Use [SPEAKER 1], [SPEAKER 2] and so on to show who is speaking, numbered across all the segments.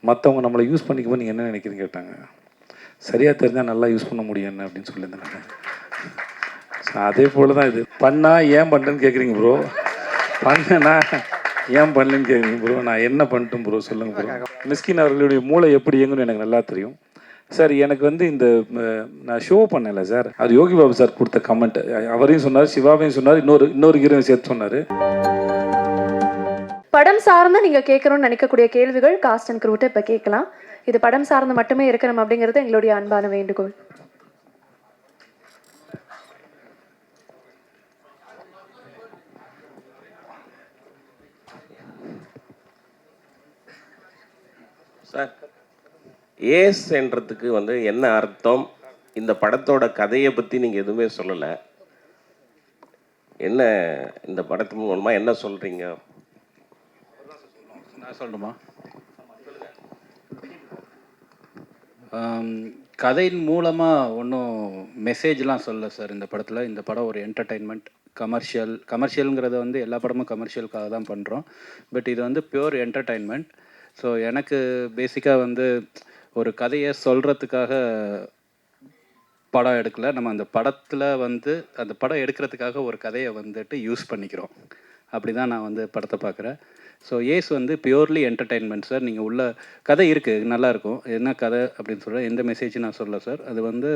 [SPEAKER 1] மற்றவங்க நம்மளை யூஸ் பண்ணிக்கும்போது நீங்கள் என்ன நினைக்கிறீங்க கேட்டாங்க. சரியாக தெரிஞ்சால் நல்லா யூஸ் பண்ண முடியும் என்ன அப்படின்னு சொல்லியிருந்தேன். ஸோ அதே போல் தான் இது. பண்ணால் ஏன் பண்ணுறேன்னு கேட்குறீங்க ப்ரோ, பண்ணேன்னா ஏன் பண்ணலன்னு கேட்குறீங்க ப்ரோ. நான் என்ன பண்ணிட்டேன் ப்ரோ சொல்லுங்கள் ப்ரோ. மிஸ்கின் அவர்களுடைய மூளை எப்படி இயங்குன்னு எனக்கு நல்லா தெரியும் சார். எனக்கு வந்து இந்த நான் ஷோ பண்ணல சார், அது யோகி பாபு சார் கொடுத்த கமெண்ட். அவரையும் சொன்னார், சிவாவையும் சொன்னார், இன்னொரு ஹீரோவையும் சேர்த்து சொன்னார்.
[SPEAKER 2] படம் சார்ந்து நீங்கள் கேட்கணும்னு நினைக்கக்கூடிய கேள்விகள் காஸ்ட் அண்ட் க்ரூட்ட இப்போ கேட்கலாம். இது படம் சார்ந்து மட்டுமே இருக்கணும் அப்படிங்கிறது எங்களுடைய அன்பான வேண்டுகோள்.
[SPEAKER 3] சார், ஏஸ் என்றதுக்கு வந்து என்ன அர்த்தம்? இந்த படத்தோட கதையை பற்றி நீங்கள் எதுவுமே சொல்லலை. என்ன இந்த படத்து மூலமாக என்ன சொல்கிறீங்க?
[SPEAKER 4] நான் சொல்லணுமா? கதையின் மூலமாக ஒன்றும் மெசேஜ்லாம் சொல்லலை சார் இந்த படத்தில். இந்த படம் ஒரு என்டர்டெயின்மெண்ட், கமர்ஷியலுங்கிறத வந்து எல்லா படமும் கமர்ஷியலுக்காக தான் பண்ணுறோம். பட் இது வந்து பியூர் என்டர்டெயின்மெண்ட். ஸோ எனக்கு பேசிக்காக வந்து ஒரு கதையை சொல்கிறதுக்காக படம் எடுக்கலை. நம்ம அந்த படத்தில் வந்து அந்த படம் எடுக்கிறதுக்காக ஒரு கதையை வந்துட்டு யூஸ் பண்ணிக்கிறோம். அப்படி தான் நான் வந்து படத்தை பார்க்குறேன். ஸோ ஏஸ் வந்து பியூர்லி என்டர்டெயின்மெண்ட் சார். நீங்கள் உள்ள கதை இருக்குது, நல்லாயிருக்கும். என்ன கதை அப்படின்னு சொல்கிறேன், எந்த மெசேஜும் நான் சொல்லலை சார். அது வந்து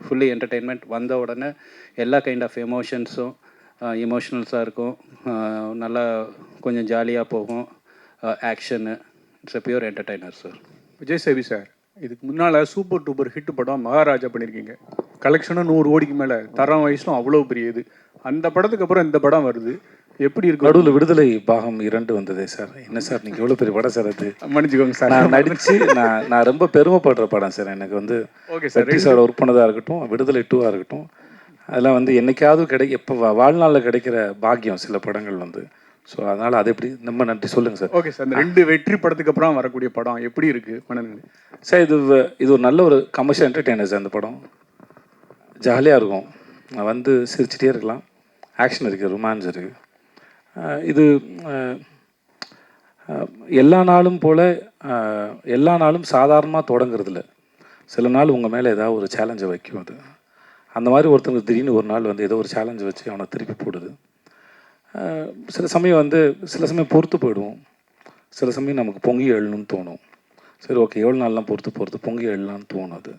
[SPEAKER 4] ஃபுல்லி என்டர்டெயின்மெண்ட். வந்த உடனே எல்லா கைண்ட் ஆஃப் எமோஷன்ஸும் எமோஷ்னல்ஸாக இருக்கும். நல்லா கொஞ்சம் ஜாலியாக போகும். Action. It's a pure entertainer sir.
[SPEAKER 5] Vijay சேவி சார், இதுக்கு முன்னால் சூப்பர் டூப்பர் ஹிட் படம் மகாராஜா பண்ணியிருக்கீங்க. கலெக்ஷனும் 100 கோடிக்கு மேலே, தரம் வயசும் அவ்வளோ பெரிய இது. அந்த படத்துக்கு அப்புறம் இந்த படம் வருது, எப்படி இருக்கு?
[SPEAKER 1] நடுவில் விடுதலை பாகம் 2 வந்ததே சார். என்ன சார் நீங்கள் எவ்வளோ பெரிய படம் சார் அது?
[SPEAKER 5] மன்னிச்சுக்கோங்க சார்.
[SPEAKER 1] நான் நடித்து நான் ரொம்ப பெருமைப்படுற படம் சார். எனக்கு வந்து
[SPEAKER 5] ஓகே சார்,
[SPEAKER 1] வெற்றி சார் ஒர்க் பண்ணதாக இருக்கட்டும், விடுதலை 2ஆக இருக்கட்டும், அதெல்லாம் வந்து என்னைக்காவது எப்போ வாழ்நாளில் கிடைக்கிற பாக்கியம் சில படங்கள் வந்து. ஸோ அதனால் அது எப்படி ரொம்ப நன்றி சொல்லுங்கள் சார்.
[SPEAKER 5] ஓகே சார், இந்த 2 வெற்றி படத்துக்கு அப்புறம் வரக்கூடிய படம் எப்படி இருக்குது மனநிலை
[SPEAKER 1] சார்? இது ஒரு நல்ல ஒரு கமர்ஷியல் என்டர்டெய்னர் சார். இந்த படம் ஜாலியாக இருக்கும், வந்து சிரிச்சிட்டே இருக்கலாம். ஆக்ஷன் இருக்குது, ரொமான்ஸ் இருக்குது. இது எல்லா நாளும் போல் எல்லா நாளும் சாதாரணமாக தொடங்குறதில்ல. சில நாள் உங்கள் மேலே ஏதாவது ஒரு சேலஞ்சை வைக்கும். அது அந்த மாதிரி ஒருத்தங்க திடீர்னு ஒரு நாள் வந்து ஏதோ ஒரு சேலஞ்சை வச்சு அவனை திருப்பி போடுது. சில சமயம் பொறுத்து போயிடுவோம். சில சமயம் நமக்கு பொங்கி எழணும்னு தோணும். சரி ஓகே, எவ்வளோ நாள்லாம் பொறுத்து பொங்கி எழலான்னு தோணும். அது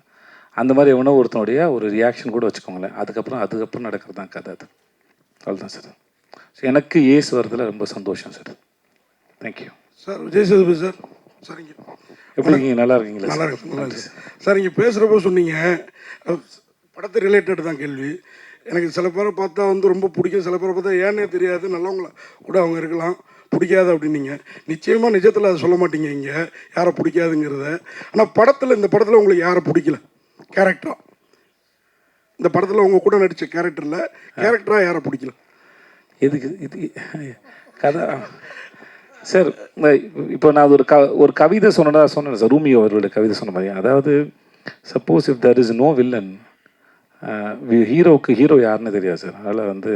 [SPEAKER 1] அந்த மாதிரி எவனோ ஒருத்தனுடைய ஒரு ரியாக்ஷன் கூட வச்சுக்கோங்களேன். அதுக்கப்புறம் நடக்கிறது தான் கதை. அது அவ்வளோதான் சார். ஸோ எனக்கு ஏஸ் வரதில் ரொம்ப சந்தோஷம் sir. Thank you
[SPEAKER 6] sir. Vijay Sethupathi sir. சரிங்க,
[SPEAKER 1] எப்படி இருக்கீங்க? நல்லா இருக்கீங்களா?
[SPEAKER 6] நல்லா இருக்கு, நல்லா இருக்கு சார். இங்கே பேசுகிறப்போ சொன்னீங்க படத்தை ரிலேட்டட் தான் கேள்வி. எனக்கு சில பேரை பார்த்தா வந்து ரொம்ப பிடிக்கும், சில பேரை பார்த்தா ஏன்னே தெரியாது, நல்லவங்கள கூட அவங்க இருக்கலாம், பிடிக்காது அப்படின்னீங்க. நிச்சயமாக நிஜத்தில் அதை சொல்ல மாட்டீங்க இங்கே யாரை பிடிக்காதுங்கிறத. ஆனால் இந்த படத்தில் உங்களுக்கு யாரை பிடிக்கல கேரக்டரா? இந்த படத்தில் உங்கள் கூட நடித்த கேரக்டராக யாரை பிடிக்கல?
[SPEAKER 1] எதுக்கு இது கதை சார்? இப்போ நான் ஒரு கவிதை சொன்னேன் சார், ரூமியோ அவர்களுடைய கவிதை சொன்ன மாதிரி. அதாவது suppose if there is no villain, ஹீரோவுக்கு ஹீரோ யாருன்னு தெரியாது சார். அதனால் வந்து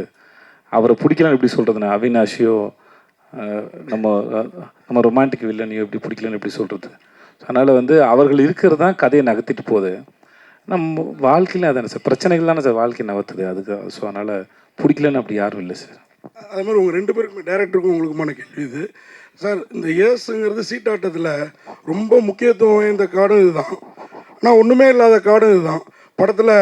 [SPEAKER 1] அவரை பிடிக்கலன்னு எப்படி சொல்கிறதுனா, அவினாஷியோ நம்ம ரொமான்டிக் வில்லனையோ எப்படி பிடிக்கலன்னு எப்படி சொல்கிறது? அதனால் வந்து அவர்கள் இருக்கிறது தான் கதையை நகர்த்திட்டு போகுது. நம்ம வாழ்க்கையில அதானே சார், பிரச்சனைகள் தானே சார் வாழ்க்கை நகர்த்துது. அதுக்கு ஸோ அதனால் பிடிக்கலன்னு அப்படி யாரும் இல்லை சார்.
[SPEAKER 6] அதே மாதிரி உங்கள் 2 பேருக்குமே டேரக்டருக்கும் உங்களுக்குமான கேள்வி இது சார். இந்த ஏஸுங்கிறது சீட்டாட்டத்தில் ரொம்ப முக்கியத்துவம் வாய்ந்த காடும் இதுதான், ஆனால் ஒன்றுமே இல்லாத காடும் இதுதான். படத்தில்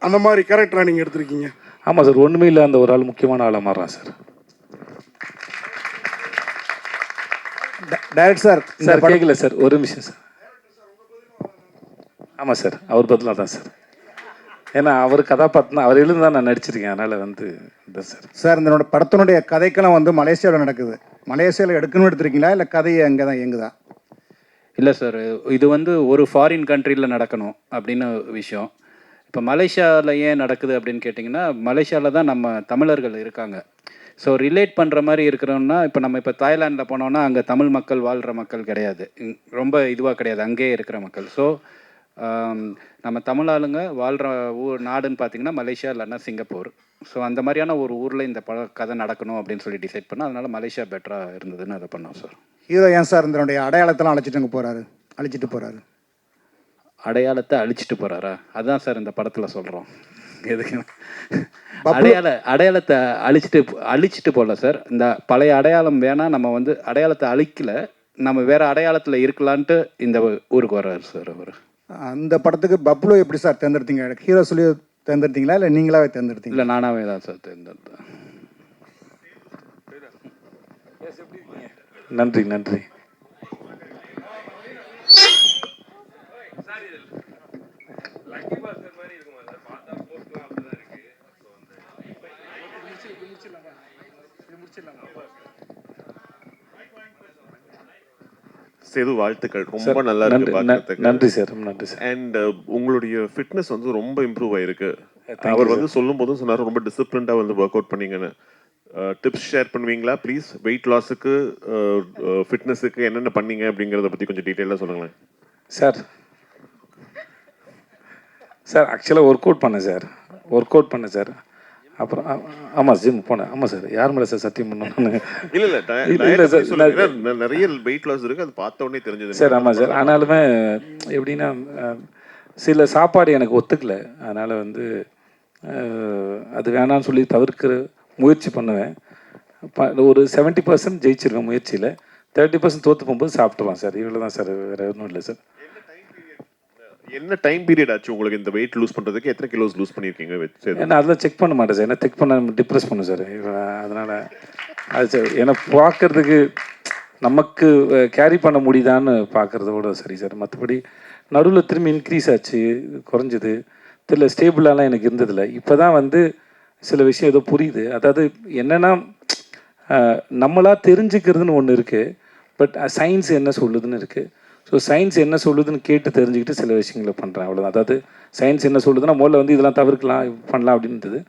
[SPEAKER 6] அந்த மாதிரி கேரக்டராக நீங்கள் எடுத்திருக்கீங்க.
[SPEAKER 1] ஆமாம் சார், ஒன்றுமே இல்லை, அந்த ஒரு ஆள் முக்கியமான ஆளாக மாறான் சார்.
[SPEAKER 5] Direct sir.
[SPEAKER 1] சார் கேட்கல சார், ஒரு நிமிஷம் சார். ஆமாம் சார், அவர் பதிலாக தான் சார். ஏன்னா அவர் கதாபாத்திரம் அவர் எழுந்து தான் நான் நடிச்சிருக்கேன். அதனால் வந்து இதுதான் சார்.
[SPEAKER 7] சார், இந்த படத்தினுடைய கதைக்கெல்லாம் வந்து மலேசியாவில் நடக்குது. மலேசியாவில் எடுக்கணும்னு எடுத்துருக்கீங்களா இல்லை கதையை அங்கே தான் இயங்குதா?
[SPEAKER 4] இல்லை சார், இது வந்து ஒரு ஃபாரின் கண்ட்ரியில் நடக்கணும் அப்படின்னு விஷயம். இப்போ மலேசியாவில் ஏன் நடக்குது அப்படின்னு கேட்டிங்கன்னா, மலேசியாவில் தான் நம்ம தமிழர்கள் இருக்காங்க. ஸோ ரிலேட் பண்ணுற மாதிரி இருக்கிறோம்னா, இப்போ தாய்லாண்டில் போனோன்னா அங்கே தமிழ் மக்கள் வாழ்கிற மக்கள் கிடையாது, ரொம்ப இதுவாக கிடையாது, அங்கேயே இருக்கிற மக்கள். ஸோ நம்ம தமிழ் ஆளுங்க வாழ்கிற நாடுன்னு பார்த்தீங்கன்னா மலேசியா இல்லைன்னா சிங்கப்பூர். ஸோ அந்த மாதிரியான ஒரு ஊரில் இந்த கதை நடக்கணும் அப்படின்னு சொல்லி டிசைட் பண்ணோம். அதனால் மலேசியா பெட்டராக இருந்ததுன்னு அதை பண்ணோம் சார்.
[SPEAKER 7] ஹீரோ ஏன் சார் இதனுடைய அடையாளத்தெல்லாம் அழிச்சிட்டு போகிறாரு?
[SPEAKER 4] அடையாளத்தை அழிச்சிட்டு போகிறாரா? அதுதான் சார் இந்த படத்தில் சொல்கிறோம். எதுக்கு
[SPEAKER 7] பப்ளு
[SPEAKER 4] அடையாளத்தை அழிச்சிட்டு போகல சார். இந்த பழைய அடையாளம் வேணால், நம்ம வந்து அடையாளத்தை அழிக்கல, நம்ம வேறு அடையாளத்தில் இருக்கலான்ட்டு இந்த ஊருக்கு வர்றாரு சார் அவர்.
[SPEAKER 7] அந்த படத்துக்கு பப்ளு எப்படி சார் தேர்ந்தெடுத்தீங்க? ஹீரோ சொல்லி தேர்ந்தெடுத்தீங்களா இல்லை நீங்களாவே தேர்ந்தெடுத்தீங்க?
[SPEAKER 4] இல்லை, நானாகவே தான் சார் தேர்ந்தெடுத்தேன்.
[SPEAKER 1] நன்றி நன்றி.
[SPEAKER 8] சேது, வாழ்த்துக்கள். ரொம்ப நல்லா இருக்கு பார்க்கறதுக்கு.
[SPEAKER 1] நன்றி சார், நன்றி சார்.
[SPEAKER 8] அண்ட் உங்களுடைய ஃபிட்னஸ் வந்து ரொம்ப இம்ப்ரூவ் ஆயிருக்கு. அவர் வந்து சொல்லும் போதும் சொன்னார் ரொம்ப டிசிப்ளின்டா வந்து ஒர்க் அவுட் பண்ணீங்கன்னு. டிப்ஸ் ஷேர் பண்ணுவீங்களா ப்ளீஸ்? வெயிட் லாஸுக்கு, ஃபிட்னஸுக்கு என்னென்ன பண்ணீங்க அப்படிங்கிறத பற்றி கொஞ்சம் டீட்டெயிலாக சொல்லுங்களேன்
[SPEAKER 1] சார். சார் ஆக்சுவலாக ஒர்க் அவுட் பண்ணேன் சார். அப்புறம் ஆமாம் ஜிம் போனேன். ஆமாம் சார், யார் மேலே சார் சத்தியம் பண்ணணும்?
[SPEAKER 8] இல்லை சார், நிறைய வெயிட் லாஸ் இருக்குது, அது பார்த்த உடனே தெரிஞ்சது
[SPEAKER 1] சார். ஆமாம் சார், ஆனாலுமே எப்படின்னா சில சாப்பாடு எனக்கு ஒத்துக்கலை. அதனால் வந்து அது வேணான்னு சொல்லி தவிர்க்கிற முயற்சி பண்ணுவேன். ஒரு 70% ஜெயிச்சிருவேன் முயற்சியில். 30% தோற்று போகும்போது சாப்பிட்டுருவான் சார். இவ்வளோ தான் சார், வேறு ஒன்றும் இல்லை சார்.
[SPEAKER 8] என்ன டைம் பீரியட் ஆச்சு உங்களுக்கு இந்த வெயிட் லூஸ் பண்ணுறதுக்கு? எத்தனை கிலோஸ் லூஸ் பண்ணியிருக்கீங்க?
[SPEAKER 1] ஏன்னா அதெல்லாம் செக் பண்ண மாட்டேன் சார். ஏன்னா செக் பண்ண டிப்ரெஸ் பண்ணும் சார். அதனால் அது சார் ஏன்னா பார்க்குறதுக்கு நமக்கு கேரி பண்ண முடியுதான்னு பார்க்குறதோட சரி சார். மற்றபடி நடுவில் திரும்பி இன்க்ரீஸ் ஆச்சு, குறைஞ்சது தெரியல, ஸ்டேபிளாலாம் எனக்கு இருந்ததில்லை. இப்போ தான் வந்து சில விஷயம் ஏதோ புரியுது. அதாவது என்னென்னா நம்மளாக தெரிஞ்சுக்கிறதுன்னு ஒன்று இருக்குது, பட் சயின்ஸ் என்ன சொல்லுதுன்னு இருக்குது. ஸோ சயின்ஸ் என்ன சொல்லுதுன்னு கேட்டு தெரிஞ்சுக்கிட்டு சில விஷயங்களை பண்ணுறேன், அவ்வளோதான். அதாவது சயின்ஸ் என்ன சொல்லுதுன்னா முதல்ல வந்து இதெல்லாம் தவிர்க்கலாம், பண்ணலாம் அப்படின்றது.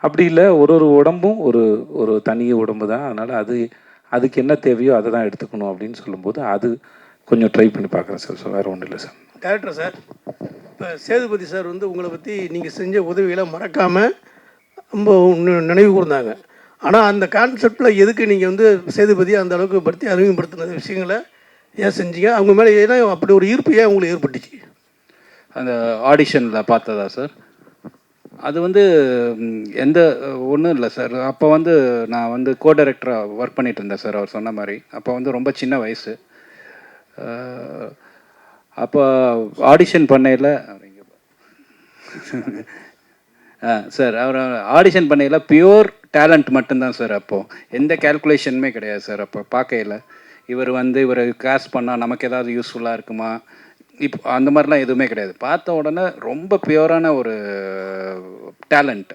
[SPEAKER 1] அப்படி இல்லை, ஒரு உடம்பும் ஒரு தனி உடம்பு தான். அதனால் அதுக்கு என்ன தேவையோ அதை தான் எடுத்துக்கணும் அப்படின்னு சொல்லும்போது அது கொஞ்சம் ட்ரை பண்ணி பார்க்குறேன் சார். ஸோ வேறு ஒன்றும் இல்லை சார்.
[SPEAKER 9] டேரக்டர் சார், இப்போ சேதுபதி சார் வந்து உங்களை பற்றி நீங்கள் செஞ்ச உதவிகளை மறக்காமல் ரொம்ப நினைவு கூர்ந்தாங்க. ஆனால் அந்த கான்செப்டில் எதுக்கு நீங்கள் வந்து சேதுபதி அந்த அளவுக்கு படுத்தி அறிமுகப்படுத்தின விஷயங்களை ஏன் செஞ்சீங்க? அவங்க மேலே ஏன்னா அப்படி ஒரு ஈர்ப்பு ஏன் உங்களுக்கு ஏற்பட்டுச்சு?
[SPEAKER 4] அந்த ஆடிஷனில் பார்த்ததா சார்? அது வந்து எந்த ஒன்றும் இல்லை சார். அப்போ வந்து நான் வந்து கோ டைரக்டராக ஒர்க் பண்ணிகிட்டு இருந்தேன் சார், அவர் சொன்ன மாதிரி. அப்போ வந்து ரொம்ப சின்ன வயசு. அப்போ ஆடிஷன் பண்ணையில் சார், அவர் ஆடிஷன் பண்ணையில் பியூர் டேலண்ட் மட்டும்தான் சார். அப்போது எந்த கேல்குலேஷனுமே கிடையாது சார். அப்போ பார்க்கையில் இவர் வந்து இவரை காஸ்ட் பண்ணால் நமக்கு ஏதாவது யூஸ்ஃபுல்லாக இருக்குமா, இப்போ அந்த மாதிரிலாம் எதுவுமே கிடையாது. பார்த்த உடனே ரொம்ப பியூரான ஒரு டேலண்ட்.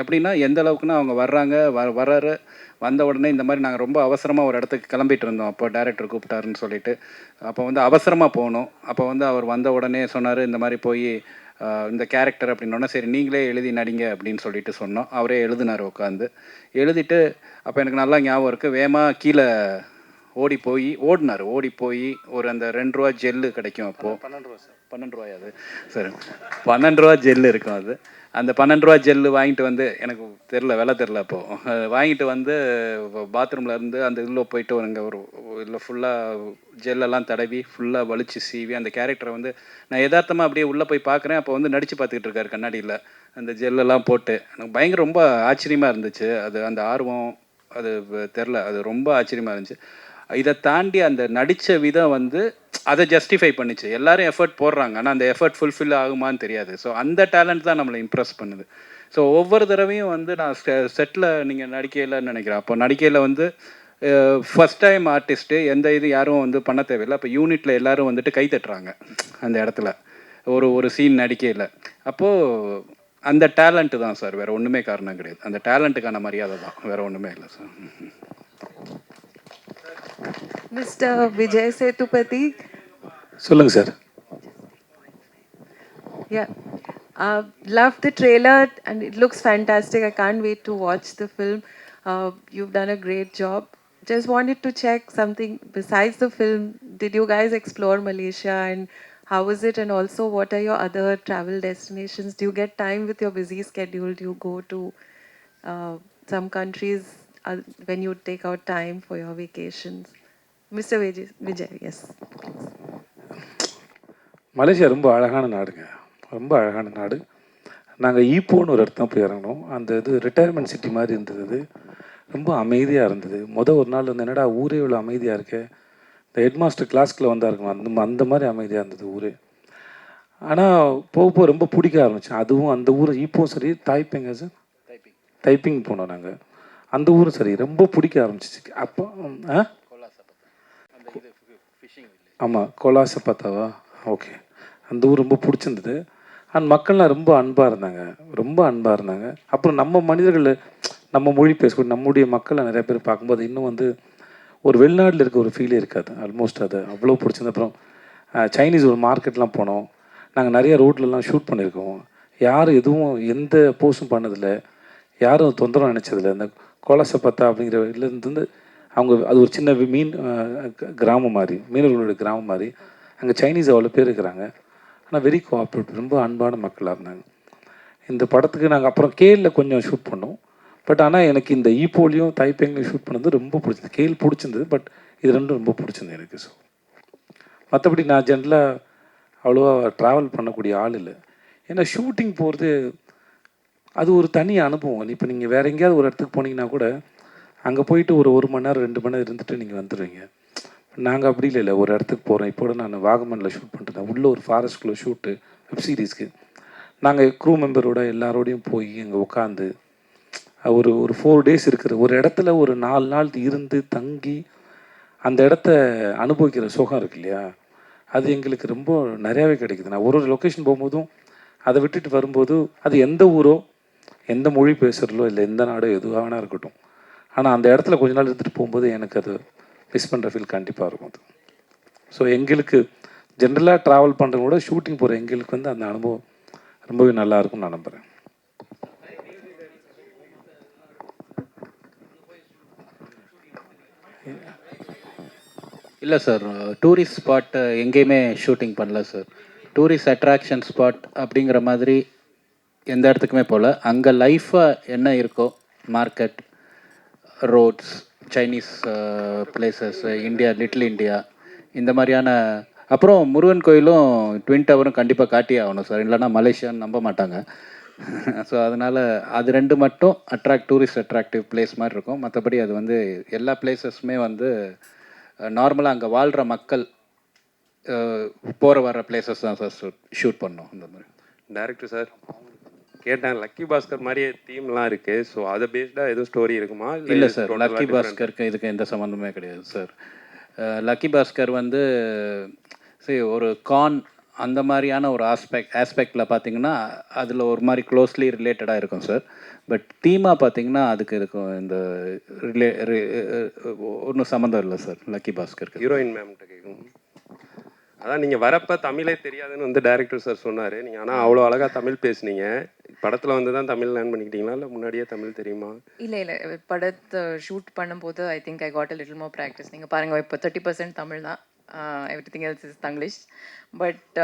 [SPEAKER 4] எப்படின்னா எந்த அளவுக்குன்னா அவங்க வர்றாங்க, வர்றாரு, வந்த உடனே இந்த மாதிரி நாங்கள் ரொம்ப அவசரமாக ஒரு இடத்துக்கு கிளம்பிட்டு இருந்தோம். அப்போ டைரக்டர் கூப்பிட்டாருன்னு சொல்லிட்டு அப்போ வந்து அவசரமாக போகணும். அப்போ வந்து அவர் வந்த உடனே சொன்னார், இந்த மாதிரி போய் இந்த கேரக்டர் அப்படின்னோடனே சரி நீங்களே எழுதி நடிங்க அப்படின்னு சொல்லிட்டு சொன்னோம். அவரே எழுதினார் உட்காந்து. எழுதிட்டு அப்போ எனக்கு நல்லா ஞாபகம் இருக்குது, வேகமாக கீழே ஓடி போய் ஒரு அந்த 2 ரூபா ஜெல்லு கிடைக்கும். அப்போது 12 ரூபாயா? அது சரி, 12 ரூபா ஜெல்லு இருக்கும். அது அந்த 12 ரூபா ஜெல்லு வாங்கிட்டு வந்து, எனக்கு தெரில, விலை தெரில, அப்போது வாங்கிட்டு வந்து பாத்ரூமில் இருந்து அந்த இதில் போயிட்டு அங்கே ஒரு இதில் ஃபுல்லாக ஜெல்லெல்லாம் தடவி ஃபுல்லாக வலிச்சு சீவி அந்த கேரக்டரை வந்து நான் யதார்த்தமாக அப்படியே உள்ளே போய் பார்க்குறேன். அப்போ வந்து நடித்து பார்த்துக்கிட்டு இருக்காரு கண்ணாடியில் அந்த ஜெல்லெல்லாம் போட்டு. எனக்கு பயங்கர ரொம்ப ஆச்சரியமாக இருந்துச்சு. அது அந்த ஆர்வம் அது தெரில, அது ரொம்ப ஆச்சரியமாக இருந்துச்சு. இதை தாண்டி அந்த நடித்த விதம் வந்து அதை ஜஸ்டிஃபை பண்ணிச்சு. எல்லோரும் எஃபர்ட் போடுறாங்க, ஆனால் அந்த எஃபர்ட் ஃபுல்ஃபில் ஆகுமான்னு தெரியாது. ஸோ அந்த டேலண்ட் தான் நம்மளை இம்ப்ரெஸ் பண்ணுது. ஸோ ஒவ்வொரு தடவையும் வந்து நான் செட்டில் நீங்கள் நடிக்கையில்னு நினைக்கிறேன். அப்போ நடிக்கையில் வந்து ஃபஸ்ட் டைம் ஆர்டிஸ்ட்டு எந்த இது யாரும் வந்து பண்ண தேவையில்லை. அப்போ யூனிட்டில் எல்லோரும் வந்துட்டு கை தட்டுறாங்க அந்த இடத்துல ஒரு சீன் நடிக்கையில். அப்போது அந்த டேலண்ட்டு தான் சார், வேறு ஒன்றுமே காரணம் கிடையாது. அந்த டேலண்ட்டுக்கான மரியாதை தான், வேறு ஒன்றுமே இல்லை சார்.
[SPEAKER 10] Mr. Vijay Sethupathi.
[SPEAKER 1] சொல்லுங்கள் sir.
[SPEAKER 10] Yeah. Love the trailer and it looks fantastic. I can't wait to watch the film. You've done a great job. Just wanted to check something besides the film. Did you guys explore Malaysia and how is it? And also, what are your other travel destinations? Do you get time with your busy schedule? Do you go to some countries when you take out time for your vacations? Mr. Vijay, yes.
[SPEAKER 1] Malaysia ரொம்ப அழகான நாடுங்க, ரொம்ப அழகான நாடு. நாங்கள் ஈப்போன்னு ஒரு இடத்துல போய் இறங்கினோம். அந்த இது ரிட்டையர்மெண்ட் சிட்டி மாதிரி இருந்தது. அது ரொம்ப அமைதியாக இருந்தது. ஒரு நாள் வந்து என்னடா ஊரே இவ்வளோ அமைதியாக இருக்கே, இந்த ஹெட் மாஸ்டர் கிளாஸ்க்குள்ளே வந்தா இருக்கும் அந்த மாதிரி அமைதியாக இருந்தது ஊரே. ஆனால் போக போக ரொம்ப பிடிக்க ஆரம்பித்தேன். அதுவும் அந்த ஊர் ஈப்போவும் சரி, தாய்பேங்க சார், தைப்பிங் போனோம் நாங்கள். அந்த ஊரும் சரி ரொம்ப பிடிக்க ஆரம்பிச்சிச்சு. அப்போ ஆமாம், கோலாசப்பாத்தாவா, ஓகே. அந்த ஊர் ரொம்ப பிடிச்சிருந்தது. அண்ட் மக்கள்லாம் ரொம்ப அன்பாக இருந்தாங்க, ரொம்ப அன்பாக இருந்தாங்க. அப்புறம் நம்ம மனிதர்கள், நம்ம மொழி பேசக்கூடிய நம்முடைய மக்களை நிறைய பேர் பார்க்கும்போது இன்னும் வந்து ஒரு வெளிநாட்டில் இருக்க ஒரு ஃபீலே இருக்காது. ஆல்மோஸ்ட் அது அவ்வளோ பிடிச்சிருந்த. அப்புறம் சைனீஸ் ஒரு மார்க்கெட்லாம் போனோம். நாங்கள் நிறைய ரோட்லலாம் ஷூட் பண்ணியிருக்கோம். யாரும் எதுவும் எந்த போஸ்டும் பண்ணதில்லை, யாரும் தொந்தரவு நினச்சதில்லை. அந்த கோலாசப்பத்தா அப்படிங்கிற இதுலேருந்து அவங்க அது ஒரு சின்ன மீன் கிராமம் மாதிரி, மீனவர்களுடைய கிராமம் மாதிரி. அங்கே சைனீஸ் அவ்வளோ பேர் இருக்கிறாங்க. ஆனால் வெரி கோஆப்ரேட்டிவ், ரொம்ப அன்பான மக்களாக இருந்தாங்க. இந்த படத்துக்கு நாங்கள் அப்புறம் கேலில் கொஞ்சம் ஷூட் பண்ணோம். பட் ஆனால் எனக்கு இந்த ஈப்போலையும் தைப்பேங்லையும் ஷூட் பண்ணது ரொம்ப பிடிச்சது. கேல் பிடிச்சிருந்தது, பட் இது ரெண்டும் ரொம்ப பிடிச்சிருந்தது எனக்கு. ஸோ மற்றபடி நான் ஜென்ரலாக அவ்வளோவா ட்ராவல் பண்ணக்கூடிய ஆள் இல்லை. ஏன்னா ஷூட்டிங் போகிறது அது ஒரு தனி அனுபவம். இப்போ நீங்கள் வேறு எங்கேயாவது ஒரு இடத்துக்கு போனீங்கன்னா கூட அங்கே போயிட்டு ஒரு மணி நேரம் 2 மணி நேரம் இருந்துட்டு நீங்கள் வந்துடுவீங்க. நாங்கள் அப்படி இல்லை. ஒரு இடத்துக்கு போகிறோம். இப்போ கூட நான் வாகமனில் ஷூட் பண்ணிட்டு உள்ளே ஒரு ஃபாரஸ்ட்குள்ளே ஷூட்டு வெப் சீரிஸ்க்கு. நாங்கள் க்ரூ மெம்பரோட எல்லாரோடையும் போய் அங்கே உட்காந்து ஒரு 4 days இருக்கிற ஒரு இடத்துல ஒரு 4 நாள் இருந்து தங்கி அந்த இடத்த அனுபவிக்கிற சுகம் இருக்கு இல்லையா, அது எங்களுக்கு ரொம்ப நிறையாவே கிடைக்குது. நான் ஒரு லொக்கேஷன் போகும்போதும் அதை விட்டுட்டு வரும்போது, அது எந்த ஊரோ எந்த மொழி பேசுகிறதோ இல்லை எந்த நாடோ எதுவாக வேணா இருக்கட்டும், ஆனால் அந்த இடத்துல கொஞ்ச நாள் இருந்துட்டு போகும்போது எனக்கு அது மிஸ் பண்ணுற ஃபீல் கண்டிப்பாக இருக்கும் அது. ஸோ எங்களுக்கு ஜென்ரலாக ட்ராவல் பண்ணுறத விட ஷூட்டிங் போகிற எங்களுக்கு வந்து அந்த அனுபவம் ரொம்பவே நல்லா இருக்கும்னு நான் நம்புகிறேன்.
[SPEAKER 4] இல்லை சார், டூரிஸ்ட் ஸ்பாட் எங்கேயுமே ஷூட்டிங் பண்ணல சார். டூரிஸ்ட் அட்ராக்ஷன் ஸ்பாட் அப்படிங்கிற மாதிரி எந்த இடத்துக்குமே போகல. அங்கே லைஃபாக என்ன இருக்கோ, market, roads, Chinese places, India, little India, இந்த மாதிரியான. அப்புறம் முருகன் கோயிலும் ட்வின் டவரும் கண்டிப்பாக காட்டியே ஆகணும் சார், இல்லைனா மலேசியான்னு நம்ப மாட்டாங்க. ஸோ அதனால் அது 2 மட்டும் டூரிஸ்ட் அட்ராக்டிவ் பிளேஸ் மாதிரி இருக்கும். மற்றபடி அது வந்து எல்லா பிளேசஸுமே வந்து நார்மலாக அங்கே வாழ்கிற மக்கள் போகிற வர பிளேசஸ் தான் சார் ஷூட் பண்ணோம். அந்த மாதிரி
[SPEAKER 11] டைரக்டர் சார் கேட்டேன், லக்கி பாஸ்கர் மாதிரியே தீம்லாம் இருக்குது. ஸோ அதை பேஸ்டாக எதுவும் ஸ்டோரி இருக்குமா?
[SPEAKER 4] இல்லை சார், லக்கி பாஸ்கருக்கு இதுக்கு எந்த சம்மந்தமே கிடையாது சார். லக்கி பாஸ்கர் வந்து சரி ஒரு அந்த மாதிரியான ஒரு ஆஸ்பெக்டில் பார்த்தீங்கன்னா அதில் ஒரு மாதிரி க்ளோஸ்லி ரிலேட்டடாக இருக்கும் சார். பட் தீமாக பார்த்தீங்கன்னா அதுக்கு இருக்கும் இந்த ஒன்றும் சம்மந்தம் இல்லை சார் லக்கி பாஸ்கருக்கு.
[SPEAKER 11] ஹீரோயின் மேம்கிட்ட கேட்கணும். அதான் நீங்கள் வரப்போ தமிழே தெரியாதுன்னு வந்து டைரக்டர் சார் சொன்னார். நீங்கள் ஆனால் அவ்வளோ அழகாக தமிழ் பேசுனீங்க. படத்தில் வந்து தான் தமிழ் லேர்ன் பண்ணிக்கிட்டீங்களா இல்லை முன்னாடியே தமிழ் தெரியுமா?
[SPEAKER 12] இல்லை படத்தை ஷூட் பண்ணும்போது I think I got a little more practice. நீங்கள் பாருங்கள், இப்போ 30% தமிழ் தான், everything else is Tanglish. But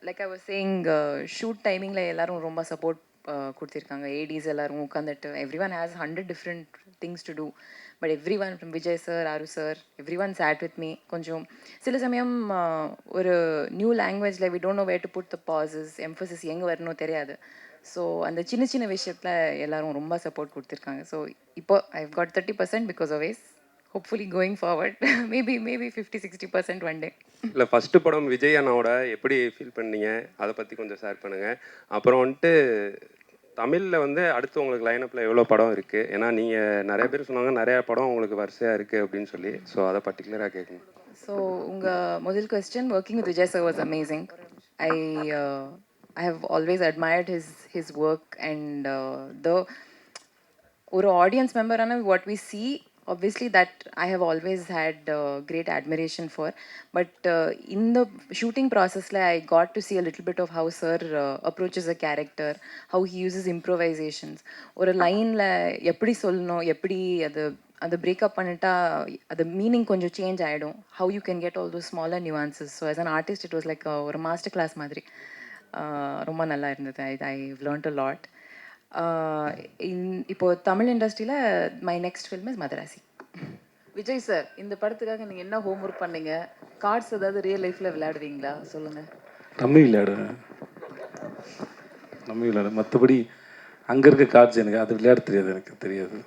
[SPEAKER 12] like I was saying, shoot டைமிங்கில் எல்லோரும் ரொம்ப சப்போர்ட் கொடுத்துருக்காங்க. ஏடிஸ் எல்லோரும் உட்காந்துட்டு everyone has 100 different things to do. But everyone from Vijay sir, ஆரு sir, everyone sat with me. கொஞ்சம் சில சமயம் ஒரு நியூ லாங்குவேஜில் we don't know where to put the bosses, Mphasis எங்கே வரணும் தெரியாது. ஸோ அந்த சின்ன சின்ன விஷயத்தில் எல்லோரும் ரொம்ப சப்போர்ட் கொடுத்துருக்காங்க. ஸோ இப்போ I've got 30% because of ways. Hopefully going forward maybe 50-60% one day.
[SPEAKER 11] இல்லை ஃபஸ்ட்டு படம் விஜய் அண்ணாவோட எப்படி ஃபீல் பண்ணீங்க, அதை பற்றி கொஞ்சம் ஷேர் பண்ணுங்கள். அப்புறம் வந்துட்டு தமிழில் வந்து அடுத்து உங்களுக்கு லைனப்பில் எவ்வளோ படம் இருக்குது? ஏன்னா நீங்கள் நிறைய பேர் சொன்னாங்க நிறையா படம் உங்களுக்கு வரிசையாக இருக்குது அப்படின்னு சொல்லி. ஸோ அதை பர்டிகுலராக கேட்கணும்.
[SPEAKER 12] ஸோ உங்கள் முதல் question, working with Vijay sir was amazing. I have always admired his work and ஒரு audience member what we see, obviously that I have always had great admiration for. But in the shooting process, I got to see a little bit of how sir approaches a character, how he uses improvisations. ஒரு லைனில் எப்படி சொல்லணும், எப்படி அது அந்த breakup பண்ணிட்டா அது meaning கொஞ்சம் சேஞ்ச் ஆகிடும். How you can get all those smaller nuances. So as an artist it was like ஒரு மாஸ்டர் கிளாஸ் மாதிரி. ரொம்ப நல்லா இருந்தது. ஐ லேர்ன்ட் அ லாட். இப்போது தமிழ் இண்டஸ்ட்ரியில் my next film is Madrasi.
[SPEAKER 13] Vijay sir, இந்த படத்துக்காக நீங்கள் என்ன ஹோம்ஒர்க் பண்ணீங்க? கார்ட்ஸ் ஏதாவது ரியல் லைஃப்பில் விளையாடுவீங்களா? சொல்லுங்கள்.
[SPEAKER 1] ரம்மி விளையாடுவேன். மற்றபடி அங்கே இருக்க கார்ட்ஸ் எனக்கு அது விளையாட தெரியாது, எனக்கு தெரியாது.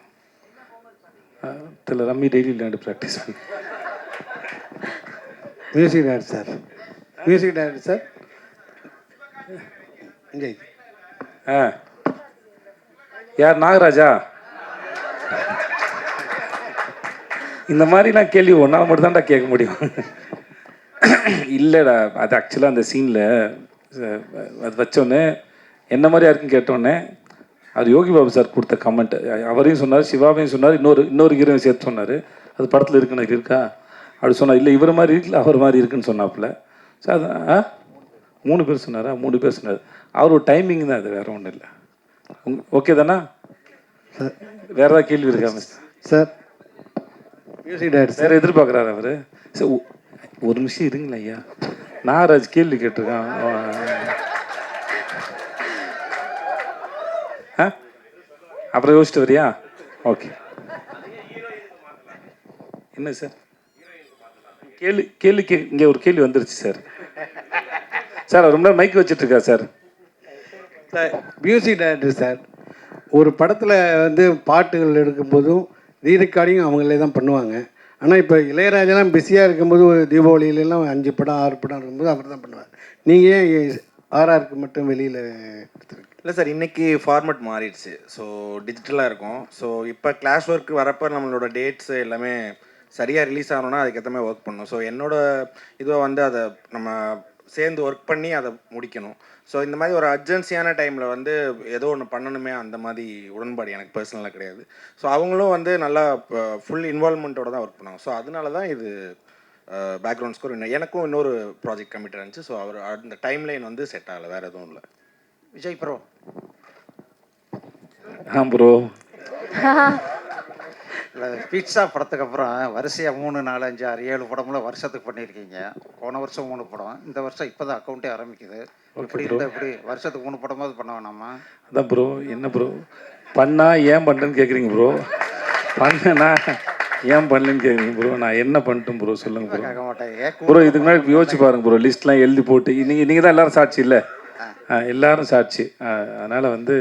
[SPEAKER 1] தெரியல, ரம்மி டெய்லி விளையாண்டு ப்ராக்டிஸ் பண்ணி.
[SPEAKER 9] Music director sir, music director sir இங்கே
[SPEAKER 1] யார்? நாகராஜா? இந்த மாதிரிலாம் கேள்வி ஒன்றால் மட்டும் தான்டா கேட்க முடியும். இல்லைடா, அது ஆக்சுவலாக அந்த சீனில் அது வச்சோன்னே என்ன மாதிரியா இருக்குன்னு கேட்டோன்னே அது யோகி பாபு சார் கொடுத்த கமெண்ட். அவரையும் சொன்னார், சிவாவையும் சொன்னார், இன்னொரு ஹீரோவையும் சேர்த்து சொன்னார். அது படத்தில் இருக்குன்னு இருக்கா அப்படி சொன்னார். இல்லை இவர் மாதிரி இருக்குல்ல, அவர் மாதிரி இருக்குன்னு சொன்னாப்புல. சார் அது 3 பேர் சொன்னாரா? 3 பேர் சொன்னார். அவரோட டைமிங் தான் அது, வேறு ஒன்றும் இல்லை. ஓகே தானா? வேறு ஏதாவது கேள்வி இருக்கா மிஸ்டர்
[SPEAKER 9] சார்? மியூசிக் டைரக்டர்
[SPEAKER 1] வேறு எதிர்பார்க்குறாரு அவர். சார் ஒரு நிமிஷம் இருங்களேன் ஐயா, நாகராஜ் கேள்வி கேட்டிருக்கான். அப்புறம் யோசிச்சுட்டு வரியா? ஓகே. என்ன சார் கேள்வி இங்கே ஒரு கேள்வி வந்துருச்சு சார். சார் ரொம்ப நேரம் மைக் வச்சுட்ருக்கா sir.
[SPEAKER 9] Sir music director sir, ஒரு படத்தில் வந்து பாட்டுகள் எடுக்கும்போதும் ரீரெக்கார்டிங் அவங்களே தான் பண்ணுவாங்க. ஆனால் இப்போ இளையராஜெல்லாம் பிஸியாக இருக்கும்போது ஒரு தீபாவளியிலலாம் 5 படம் 6 படம் இருக்கும்போது அவர் தான் பண்ணுவார். நீங்கள் ஏன் ஆர்ஆருக்கு மட்டும் வெளியில் எடுத்துருக்கு?
[SPEAKER 14] இல்லை சார், இன்றைக்கி ஃபார்மேட் மாறிடுச்சு. ஸோ டிஜிட்டலாக இருக்கும். ஸோ இப்போ கிளாஸ் ஒர்க் வரப்போ நம்மளோட டேட்ஸு எல்லாமே சரியாக ரிலீஸ் ஆகணும்னா அதுக்கேற்ற மாதிரி ஒர்க் பண்ணணும். ஸோ என்னோடய இதுவை வந்து அதை நம்ம சேர்ந்து ஒர்க் பண்ணி அதை முடிக்கணும். ஸோ இந்த மாதிரி ஒரு அர்ஜென்சியான டைமில் வந்து ஏதோ ஒன்று பண்ணணுமே, அந்த மாதிரி உடன்பாடு எனக்கு பர்சனலாக கிடையாது. ஸோ அவங்களும் வந்து நல்லா ஃபுல் இன்வால்மெண்ட்டோட தான் ஒர்க் பண்ணுவாங்க. ஸோ அதனால தான் இது பேக்ரவுண்ட் ஸ்கோர் எனக்கும் இன்னொரு ப்ராஜெக்ட் கமிட் இருந்துச்சு. ஸோ அவர் அந்த டைம்லைன் வந்து செட் ஆகலை, வேறு எதுவும் இல்லை.
[SPEAKER 13] விஜய் ப்ரோ.
[SPEAKER 1] ப்ரோ
[SPEAKER 13] இல்லை, பீட்சா படத்துக்கு அப்புறம் வரிசையாக 3, 4, 5, 6, 7 படம்லாம் வருஷத்துக்கு பண்ணியிருக்கீங்க. போன வருஷம் 3 படம், இந்த வருஷம் இப்போ தான் அக்கௌண்ட்டே ஆரம்பிக்குது. இப்படி இருந்தால் எப்படி வருஷத்துக்கு 3 படமாவது பண்ண வேணாமா?
[SPEAKER 1] அதான் ப்ரோ, என்ன ப்ரோ பண்ணா ஏன் பண்ணுறேன்னு கேட்குறீங்க ப்ரோ? பண்ணனா ஏன் பண்ணலன்னு கேட்குறீங்க ப்ரோ? நான் என்ன பண்ணிட்டேன் ப்ரோ சொல்லுங்கள் ப்ரோ.
[SPEAKER 13] கேட்க மாட்டேன்
[SPEAKER 1] ப்ரோ இதுக்கு முன்னாடி யோசிச்சு பாருங்க ப்ரோ, லிஸ்ட்லாம் எழுதி போட்டு நீங்கள் தான் எல்லோரும் சாட்சி இல்லை, எல்லோரும் சாட்சி. அதனால் வந்து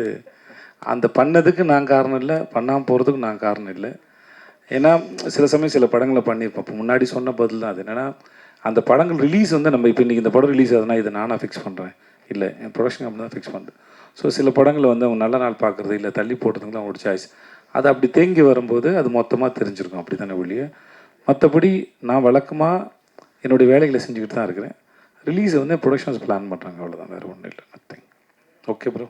[SPEAKER 1] அந்த பண்ணதுக்கு நான் காரணம் இல்லை, பண்ணாமல் போகிறதுக்கு நான் காரணம் இல்லை. ஏன்னா சில சமயம் சில படங்களை பண்ணியிருப்போம். இப்போ முன்னாடி சொன்ன பதில் தான் அது. என்னென்னா அந்த படங்கள் ரிலீஸ் வந்து நம்ம இப்போ இன்றைக்கி இந்த படம் ரிலீஸ் ஆகுதுன்னா இதை நானாக ஃபிக்ஸ் பண்ணுறேன், இல்லை என் ப்ரொடக்ஷன் கம்பெனி தான் ஃபிக்ஸ் பண்ணுறேன். ஸோ சில படங்களை வந்து அவங்க நல்ல நாள் பார்க்குறது இல்லை தள்ளி போடுறதுக்குலாம் அவங்களோட சாய்ஸ். அது அப்படி தேங்கி வரும்போது அது மொத்தமாக தெரிஞ்சிருக்கும், அப்படி தானே ஒழிய. மற்றபடி நான் வழக்கமாக என்னுடைய வேலைகளை செஞ்சுக்கிட்டு தான் இருக்கிறேன். ரிலீஸை வந்து ப்ரொடக்ஷன்ஸ் பிளான் பண்ணுறாங்க, அவ்வளோதான், வேறு ஒன்றும் இல்லை, நத்திங். Okay bro.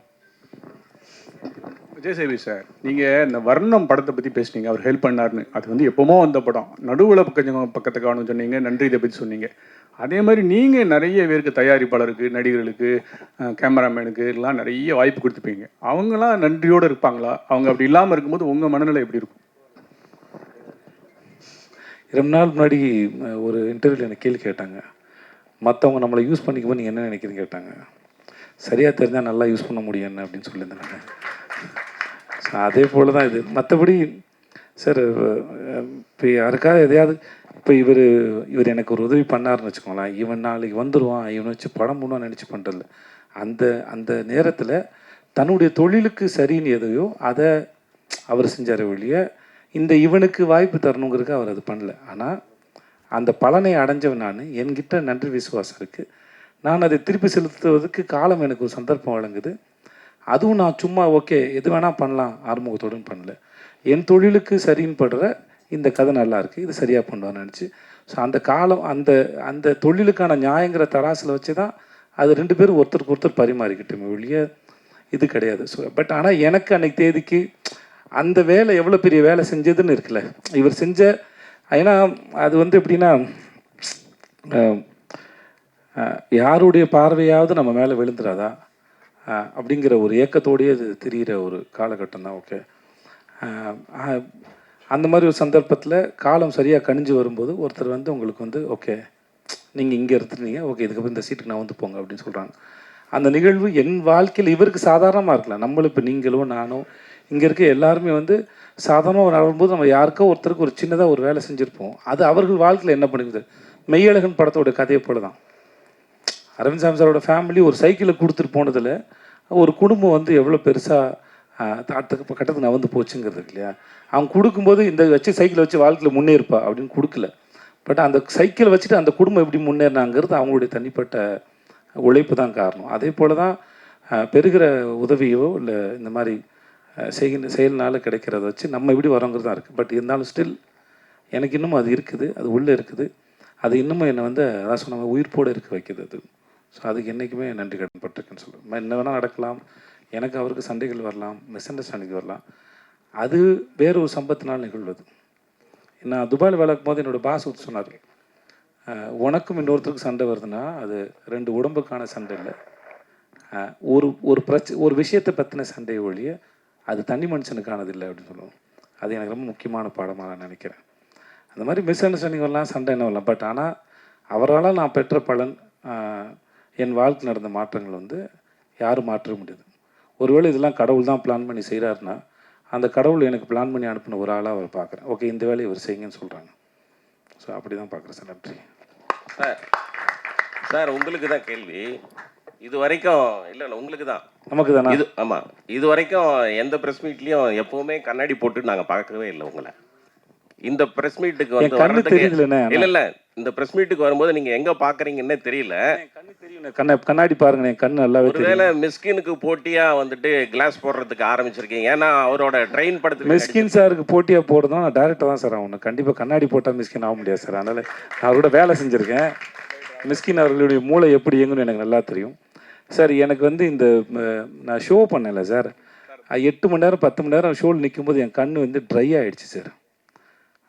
[SPEAKER 5] விஜய் சேவி சார், நீங்கள் இந்த வர்ணம் படத்தை பற்றி பேசுனீங்க, அவர் ஹெல்ப் பண்ணார்னு. அது வந்து எப்போமோ வந்த படம், நடுவில் கொஞ்சம் பக்கத்தை காணும் சொன்னீங்க, நன்றி இதை பற்றி சொன்னீங்க. அதே மாதிரி நீங்கள் நிறைய பேருக்கு, தயாரிப்பாளருக்கு, நடிகர்களுக்கு, கேமராமேனுக்கு எல்லாம் நிறைய வாய்ப்பு கொடுத்துப்பீங்க. அவங்களாம் நன்றியோடு இருப்பாங்களா? அவங்க அப்படி இல்லாமல் இருக்கும்போது உங்கள் மனநிலை எப்படி இருக்கும்?
[SPEAKER 1] 2 நாள் முன்னாடி ஒரு இன்டர்வியூவில் எனக்கு கேள்வி கேட்டாங்க, மற்றவங்க நம்மளை யூஸ் பண்ணிக்கும்போது நீங்கள் என்ன நினைக்கிறீங்க கேட்டாங்க. சரியாக தெரிஞ்சால் நல்லா யூஸ் பண்ண முடியும் என்ன அப்படின்னு சொல்லியிருந்தேன். ஸோ அதே போல் தான் இது. மற்றபடி சார் இப்போ யாருக்காவது எதையாவது இப்போ இவர் எனக்கு ஒரு உதவி பண்ணாருன்னு வச்சுக்கோங்களேன், இவன் நாளைக்கு வந்துடுவான், இவனை வச்சு படம் பண்ணுவான்னு நினச்சி பண்ணுறதில்ல. அந்த நேரத்தில் தன்னுடைய தொழிலுக்கு சரின்னு எதையோ அதை அவர் செஞ்சார் ஒழிய இவனுக்கு வாய்ப்பு தரணுங்கிறதுக்கு அவர் அது பண்ணல. ஆனால் அந்த பலனை அடைஞ்சவன் நான், என்கிட்ட நன்றி விசுவாசம் இருக்குது. நான் அதை திருப்பி செலுத்துவதற்கு காலம் எனக்கு ஒரு சந்தர்ப்பம் வழங்குது. அதுவும் நான் சும்மா ஓகே எது வேணால் பண்ணலாம் ஆறுமுகத்தோடுன்னு பண்ணல. என் தொழிலுக்கு சரின்னு படுற இந்த கதை நல்லா இருக்குது, இது சரியாக பண்ணுவான்னு நினச்சி. ஸோ அந்த காலம் அந்த தொழிலுக்கான நியாயங்கிற தராசில் வச்சு தான் அது 2 பேரும் ஒருத்தருக்கு ஒருத்தர் பரிமாறிக்கிட்டோமே ஒழிய இது கிடையாது. ஸோ பட் ஆனால் எனக்கு அன்றைக்கி தேதிக்கு அந்த வேலை எவ்வளோ பெரிய வேலை செஞ்சதுன்னு இருக்குல்ல இவர் செஞ்ச. ஏன்னா அது வந்து எப்படின்னா யாருடைய பார்வையாவது நம்ம மேலே விழுந்துடாதா அப்படிங்கிற ஒரு ஏக்கத்தோடையே அது தெரிகிற ஒரு காலகட்டம் தான். ஓகே அந்த மாதிரி ஒரு சந்தர்ப்பத்தில் காலம் சரியாக கணிஞ்சு வரும்போது ஒருத்தர் வந்து உங்களுக்கு வந்து ஓகே நீங்கள் இங்கே இருந்துருந்தீங்க, ஓகே இதுக்கப்புறம் இந்த சீட்டுக்கு நான் வந்து போங்க அப்படின்னு சொல்கிறாங்க. அந்த நிகழ்வு என் வாழ்க்கையில் இவருக்கு சாதாரணமாக இருக்கலாம். நம்மளும் இப்போ நீங்களோ நானோ இங்கே இருக்க எல்லாருமே வந்து சாதாரணமாக நடக்கும்போது நம்ம யாருக்கோ ஒருத்தருக்கு ஒரு சின்னதாக ஒரு வேலை செஞ்சுருப்போம். அது அவர்கள் வாழ்க்கையில் என்ன பண்ணுது? மெய்யழகன் படத்தோட கதையை போல தான். அரவிந்த் சாமி சாரோட ஃபேமிலி ஒரு சைக்கிளை கொடுத்துட்டு போனதில் ஒரு குடும்பம் வந்து எவ்வளோ பெருசாக அடுத்த கட்டத்துக்கு நான் வந்து போச்சுங்கிறது இல்லையா? அவங்க கொடுக்கும்போது இந்த வச்சு சைக்கிளை வச்சு வாழ்க்கையில் முன்னேறுப்பா அப்படின்னு கொடுக்கல. பட் அந்த சைக்கிளை வச்சுட்டு அந்த குடும்பம் எப்படி முன்னேறினாங்கிறது அவங்களுடைய தனிப்பட்ட உழைப்பு தான் காரணம். அதே போல் தான் பெறுகிற உதவியோ இல்லை இந்த மாதிரி செயல்னால கிடைக்கிறத வச்சு நம்ம எப்படி வரோங்கிறது தான் இருக்குது. பட் இருந்தாலும் ஸ்டில் எனக்கு இன்னமும் அது இருக்குது, அது உள்ளே இருக்குது. அது இன்னமும் என்னை வந்து அதான் சொன்ன உயிர்ப்போடு இருக்க வைக்குது அது. ஸோ அதுக்கு என்றைக்குமே நன்றி கடன் பட்டிருக்குன்னு சொல்லுவேன். என்ன வேணால் நடக்கலாம், எனக்கு அவருக்கு சண்டைகள் வரலாம், மிஸ் அண்டர்ஸ்டாண்டிங் வரலாம். அது வேறு ஒரு சம்பத்தினால் நிகழ்வது. நான் துபாயில் வேலை போது என்னோடய பாஸ் சொன்னார், உனக்கும் இன்னொருத்தருக்கு சண்டை வருதுன்னா அது 2 உடம்புக்கான சண்டை இல்லை, ஒரு விஷயத்தை பற்றின சண்டையை ஒழிய அது தனி மனுஷனுக்கானது இல்லை அப்படின்னு சொல்லுவோம். அது எனக்கு ரொம்ப முக்கியமான பாடமாக நான் நினைக்கிறேன். அந்த மாதிரி மிஸ் அண்டர்ஸ்டாண்டிங் வரலாம், சண்டை என்ன வரலாம். பட் ஆனால் அவரால் நான் பெற்ற பலன், என் வாழ்க்கை நடந்த மாற்றங்கள் வந்து யாரும் மாற்ற முடியாது. ஒருவேளை இதெல்லாம் கடவுள் தான் பிளான் பண்ணி செய்கிறாருன்னா அந்த கடவுள் எனக்கு பிளான் பண்ணி அனுப்பின ஒரு ஆளாக அவர் பார்க்குறேன். ஓகே இந்த வேலையை இவர் செய்யுங்கன்னு சொல்கிறாங்க. ஸோ அப்படி தான் பார்க்குறேன் சார். நன்றி
[SPEAKER 3] சார். உங்களுக்கு தான் கேள்வி. இது வரைக்கும் இல்லை உங்களுக்கு தான்
[SPEAKER 1] நமக்கு தானே
[SPEAKER 3] இது? ஆமாம், இது வரைக்கும் எந்த ப்ரெஸ் மீட்லேயும் எப்போவுமே கண்ணாடி போட்டு நாங்கள் பார்க்கவே இல்லை உங்களை. இந்த ப்ரெஸ் மீட்டுக்கு வந்து இல்லை இந்த ப்ரெஸ் மீட்டுக்கு வரும்போது நீங்கள் எங்கே பார்க்குறீங்கன்னே தெரியல.
[SPEAKER 1] கண்ணாடி பாருங்க, என் கண்ணு நல்லாவே தெரியும்.
[SPEAKER 3] ஒருவேளை மிஸ்கினுக்கு போட்டியாக வந்துட்டு கிளாஸ் போடுறதுக்கு ஆரம்பிச்சிருக்கீங்க. ஏன்னா அவரோட ட்ரெயின் படத்துக்கு
[SPEAKER 1] மிஸ்கின் சாருக்கு போட்டியாக போடுறதும் நான் டேரக்டாக தான் சார் ஆகணும். கண்டிப்பாக கண்ணாடி போட்டால் மிஸ்கின் ஆக முடியாது சார். அதனால் நான் அவரோட வேலை செஞ்சுருக்கேன். மிஸ்கின் அவர்களுடைய மூளை எப்படி இயங்குன்னு எனக்கு நல்லா தெரியும் சார். எனக்கு வந்து இந்த நான் ஷோ பண்ணல சார், 8 மணி நேரம் 10 மணி நேரம் ஷோவில் நிற்கும்போது என் கண் வந்து ட்ரை ஆகிடுச்சு சார்.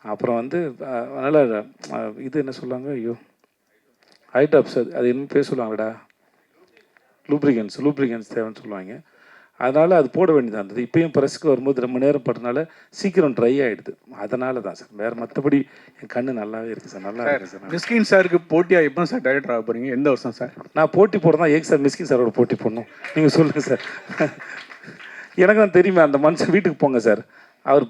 [SPEAKER 1] அப்புறம் வந்து அதனால் இது என்ன சொல்லுவாங்க, ஐயோ ஹைட்ராப்ஸ், அது என்ன பேர் சொல்லுவாங்கடா, லூப்ரிகன்ஸ் தேவைன்னு சொல்லுவாங்க. அதனால் அது போட வேண்டியதாக இருந்தது. இப்போயும் ப்ரெஸ்க்கு வரும்போது ரொம்ப நேரம் படுறதுனால சீக்கிரம் ட்ரை ஆகிடுது. அதனால தான் சார், வேறு மற்றபடி என் கண்ணு நல்லாவே இருக்குது சார். நல்லா இருக்குது சார்.
[SPEAKER 5] மிஸ்கின் சாருக்கு போட்டியாக எப்போ சார் டைரக்டர் ஆக போகிறீங்க? எந்த வருஷம் சார்?
[SPEAKER 1] நான் போட்டி போடுறதா ஏங்க சார் மிஸ்கின் சாரோட போட்டி போடணும்? நீங்கள் சொல்லுங்கள் சார். எனக்கு தான் தெரியுமே, அந்த மனுஷன் வீட்டுக்கு போங்க சார். அவர்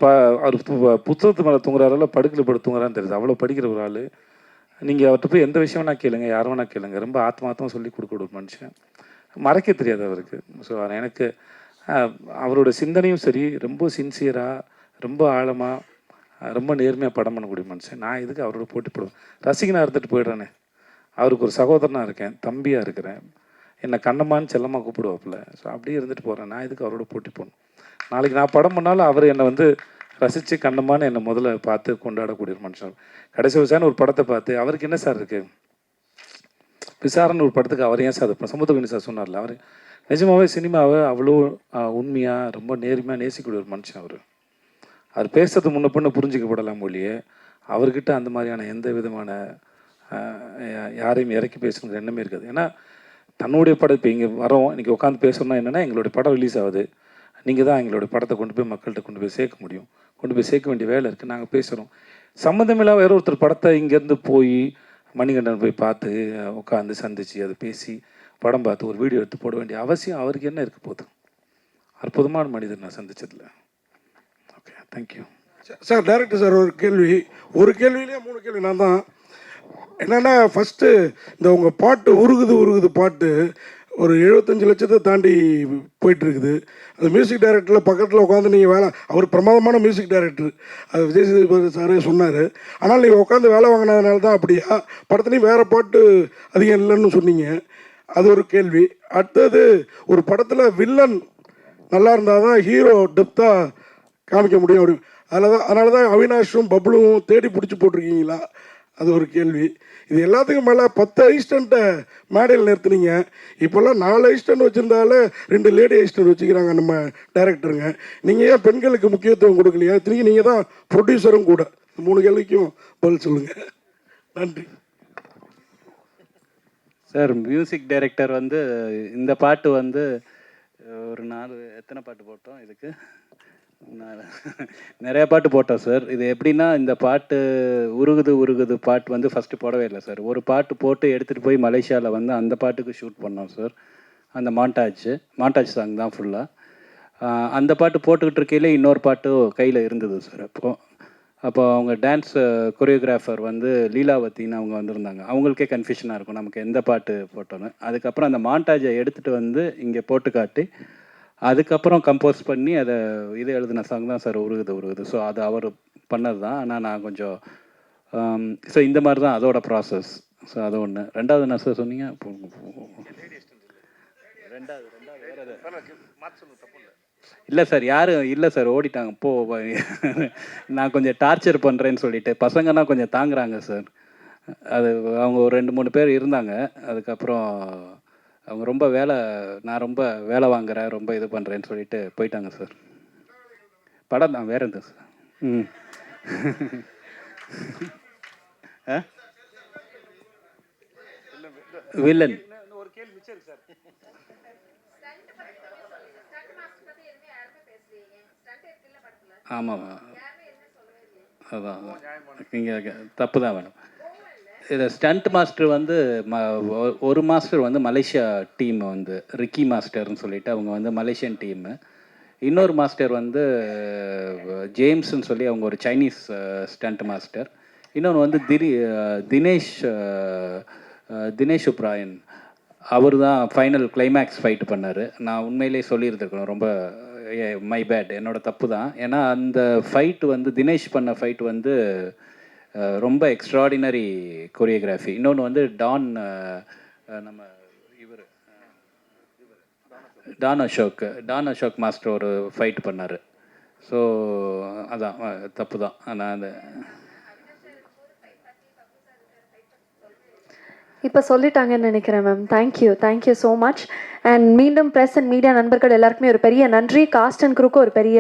[SPEAKER 1] புத்தகத்து மேலே தூங்குறாருல, படுக்கையில் படுத்து தூங்குறான்னு தெரியுது. அவ்வளோ படிக்கிற ஒரு ஆள். நீங்கள் அவர்கிட்ட போய் எந்த விஷயம் வேணா கேளுங்க, யார் வேணா கேளுங்க. ரொம்ப ஆத்மார்த்தமாக சொல்லி கொடுக்க ஒரு மனுஷன், மறைக்க தெரியாது அவருக்கு. ஸோ எனக்கு அவரோட சிந்தனையும் சரி, ரொம்ப சின்சியராக, ரொம்ப ஆழமாக, ரொம்ப நேர்மையாக படம் பண்ணக்கூடிய மனுஷன். நான் இதுக்கு அவரோட போட்டி போடுவேன். ரசிகனாக இருந்துட்டு போயிடுறேனே. அவருக்கு ஒரு சகோதரனாக இருக்கேன், தம்பியாக இருக்கிறேன், என்னை கண்ணம்மான்னு செல்லமாக கூப்பிடுவாப்புல. ஸோ அப்படியே இருந்துட்டு போகிறேன். நான் இதுக்கு அவரோட போட்டி போடணும். நாளைக்கு நான் படம் பண்ணாலும் அவர் என்னை வந்து ரசித்து கண்ணம்மான்னு என்னை முதல்ல பார்த்து கொண்டாடக்கூடிய ஒரு மனுஷன். கடைசி விசாரணை ஒரு படத்தை பார்த்து அவருக்கு என்ன சார் இருக்குது, விசாரணை ஒரு படத்துக்கு அவர் ஏன் சார் அது சமுத்திரகனி சார் சொன்னார்ல, அவர் நிஜமாகவே சினிமாவை அவ்வளோ உண்மையாக ரொம்ப நேர்மையாக நேசிக்கூடிய ஒரு மனுஷன் அவர். அவர் பேசுறது முன்ன பொண்ணு புரிஞ்சிக்கப்படலாம் மொழியே, அவர்கிட்ட அந்த மாதிரியான எந்த விதமான யாரையும் இறக்கி பேசணுங்கிற எண்ணமே இருக்காது. ஏன்னா தன்னுடைய படம் இப்போ இங்கே வரோம், இன்றைக்கி உட்காந்து பேசணும்னா என்னென்னா, எங்களுடைய படம் ரிலீஸ் ஆகுது, நீங்கள் தான் எங்களுடைய படத்தை கொண்டு போய் மக்கள்கிட்ட கொண்டு போய் சேர்க்க முடியும். கொண்டு போய் சேர்க்க வேண்டிய வேலை இருக்குது. நாங்கள் பேசுகிறோம். சம்மந்தமில்லாத வேறு ஒருத்தர் படத்தை இங்கேருந்து போய் மணிகண்டன் போய் பார்த்து உட்காந்து சந்தித்து அதை பேசி படம் பார்த்து ஒரு வீடியோ எடுத்து போட வேண்டிய அவசியம் அவருக்கு என்ன இருக்க போகுது? அற்புதமான மனிதர் நான் சந்திச்சதில். Okay, thank you
[SPEAKER 6] sir. Director sir, ஒரு கேள்வியிலே 3 கேள்வி நான் தான். என்னென்னா, ஃபஸ்ட்டு இந்த உங்கள் பாட்டு உருகுது பாட்டு ஒரு 75 லட்சத்தை தாண்டி போயிட்டுருக்குது. அது மியூசிக் டைரக்டரில் பக்கத்தில் உட்காந்து நீங்கள் வேலை, அவர் பிரமாதமான மியூசிக் டைரக்டர், அது விஜய் சேதுபதி சாரே சொன்னார். ஆனால் நீங்கள் உட்காந்து வேலை வாங்கினதுனால தான் அப்படியா? படத்துலேயும் வேறு பாட்டு அதிகம் இல்லைன்னு சொன்னீங்க. அது ஒரு கேள்வி. அடுத்தது, ஒரு படத்தில் வில்லன் நல்லா இருந்தால் தான் ஹீரோ டெப்த்தாக காமிக்க முடியும் அப்படி. அதனால தான் அவினாஷும் பப்ளுவும் தேடி பிடிச்சி போட்டிருக்கீங்களா? அது ஒரு கேள்வி. இது எல்லாத்துக்கும் மேலே 10 அசிஸ்டண்ட்டை மேடையில் நிறுத்துனீங்க. இப்போல்லாம் 4 அசிஸ்டன்ட் வச்சுருந்தாலே 2 லேடி அசிஸ்டன்ட் வச்சுக்கிறாங்க நம்ம டைரக்டருங்க. நீங்கள் ஏன் பெண்களுக்கு முக்கியத்துவம் கொடுக்கலையா? திரும்பி நீங்கள் தான் ப்ரொடியூசரும் கூட. 3 கேள்விக்கும் பதில் சொல்லுங்கள். நன்றி
[SPEAKER 4] சார். மியூசிக் டைரக்டர் வந்து இந்த பாட்டு வந்து ஒரு 4 எத்தனை பாட்டு போட்டோம் இதுக்கு? நான் நிறைய பாட்டு போட்டோம் சார். இது எப்படின்னா, இந்த பாட்டு உருகுது உருகுது பாட்டு வந்து ஃபஸ்ட்டு போடவே இல்லை சார். ஒரு பாட்டு போட்டு எடுத்துகிட்டு போய் மலேசியாவில் வந்து அந்த பாட்டுக்கு ஷூட் பண்ணோம் சார். அந்த மாண்டாஜ் சாங் தான் ஃபுல்லாக. அந்த பாட்டு போட்டுக்கிட்டு இருக்கையிலே இன்னொரு பாட்டும் கையில் இருந்தது சார். அப்போ அவங்க டான்ஸ் கொரியோகிராஃபர் வந்து லீலாவத்தின்னு அவங்க வந்திருந்தாங்க. அவங்களுக்கே கன்ஃபியூஷனாக இருக்கும் நமக்கு எந்த பாட்டு போட்டோன்னு. அதுக்கப்புறம் அந்த மாண்டாஜை எடுத்துகிட்டு வந்து இங்கே போட்டு காட்டி அதுக்கப்புறம் கம்போஸ் பண்ணி அதை இது எழுதின சாங் தான் சார் உருகுது. ஸோ அது அவர் பண்ணது தான். ஆனால் நான் கொஞ்சம் ஸோ இந்த மாதிரி தான் அதோட ப்ராசஸ். ஸோ அது ஒன்று. ரெண்டாவது என்ன சார் சொன்னீங்க? ரெண்டாவது இல்லை சார், யாரும் இல்லை சார், ஓடிட்டாங்க. நான் கொஞ்சம் டார்ச்சர் பண்ணுறேன்னு சொல்லிட்டு பசங்கன்னா கொஞ்சம் தாங்குறாங்க சார். அது அவங்க ஒரு 2-3 பேர் இருந்தாங்க. அதுக்கப்புறம் அவங்க ரொம்ப நான் ரொம்ப வேலை வாங்குறேன், ரொம்ப இது பண்ணுறேன்னு சொல்லிட்டு போயிட்டாங்க சார். படம் தான், வேறு எந்த சார். வில்லன் ஆமாம், அதான் நீங்கள் தப்பு தான் வேணும். இது ஸ்டண்ட் மாஸ்டர் வந்து ஒரு மாஸ்டர் வந்து மலேசியா டீம் வந்து ரிக்கி மாஸ்டர்னு சொல்லிட்டு அவங்க வந்து மலேசியன் டீமு. இன்னொரு மாஸ்டர் வந்து ஜேம்ஸ்ன்னு சொல்லி அவங்க ஒரு சைனீஸ் ஸ்டண்ட் மாஸ்டர். இன்னொன்று வந்து தினேஷ் உப்ராயன், அவர் தான் ஃபைனல் கிளைமேக்ஸ் ஃபைட் பண்ணார். நான் உண்மையிலே சொல்லியிருந்துருக்கணும், ரொம்ப மை பேட், என்னோட தப்பு தான். ஏன்னா அந்த ஃபைட் வந்து தினேஷ் பண்ண ஃபைட் வந்து ரொம்ப எக்ஸ்ட்ராடினரி கொரியோகிராஃபி. இன்னொன்று வந்து நம்ம இவர் டான் அசோக் மாஸ்டர் ஒரு ஃபைட் பண்ணார். ஸோ அதான் தப்பு தான். ஆனால் அந்த
[SPEAKER 2] இப்போ சொல்லிட்டாங்கன்னு நினைக்கிறேன் ma'am. Thank you so much. And மீண்டும் ப்ரெஸ் அண்ட் மீடியா நண்பர்கள் எல்லாருக்குமே ஒரு பெரிய நன்றி. காஸ்ட் அண்ட் குரூக்கு ஒரு பெரிய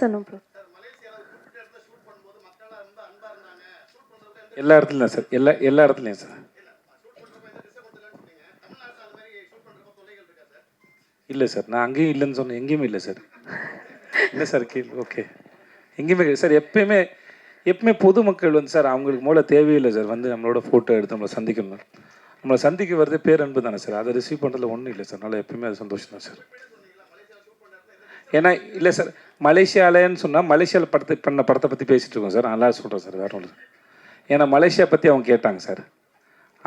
[SPEAKER 2] சார்.
[SPEAKER 1] எல்லா இடத்துலையும் சார், எல்லா இடத்துலையும் சார். இல்லை சார், நான் அங்கேயும் இல்லைன்னு சொன்னேன், எங்கேயுமே இல்லை சார். இல்லை சார், ஓகே, எங்கேயுமே சார். எப்பவுமே பொதுமக்கள் வந்து சார் அவங்களுக்கு மூல தேவையில்லை சார். வந்து நம்மளோட ஃபோட்டோ எடுத்து நம்மளை சந்திக்கணும். நம்மளை சந்திக்க வரதே பேரன்பு தானே சார். அதை ரிசீவ் பண்ணுறதுல ஒன்றும் இல்லை சார். அதனால் எப்பவுமே அது சந்தோஷம் தான் சார். ஏன்னா இல்லை சார், மலேசியாலன்னு சொன்னால் மலேசியாவில் படத்தை பற்றி பேசிகிட்டு இருக்கோம் சார். நல்லா சொல்கிறேன் சார், வேறு ஒன்று. ஏன்னா மலேசியா பற்றி அவங்க கேட்டாங்க சார்,